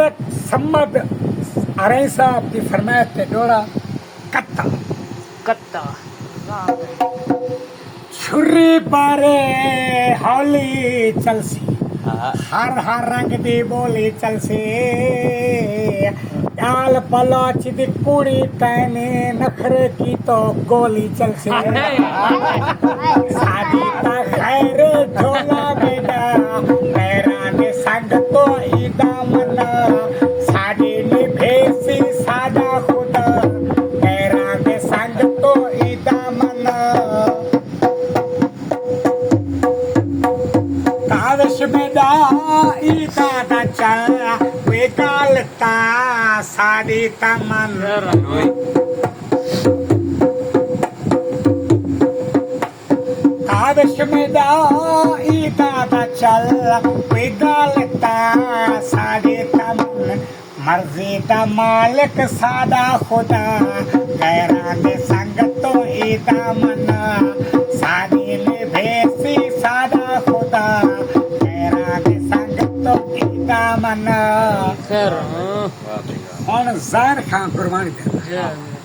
मुबारक सम्मत अरे साहब की फरमायत ते डोड़ा कत्ता कत्ता छुरी पारे हौली चलसी हाँ हर हर रंग दी बोली चलसी डाल पलाच दी कुड़ी तैने नखरे की तो गोली चलसी सादी ता खैर झोला बेटा पैरा ने संग तो ईदा मना सादी ने भेसी सादा खुदा पैरा ने संग तो ईदा मना काविश में दा ईदा दा चला वे गालता सादी तमन काविश में दा ईदा दा चला वे गालता सादी तमन मर्जी दा मालिक सादा खुदा गैरा ने संग तो ईदा मना सादी ने भेसी सादा खुदा गैरा ने संग तो ईदा मना खैर ਹੁਣ ਜ਼ਾਹਿਰ ਖਾਨ ਕੁਰਬਾਨੀ ਦੇ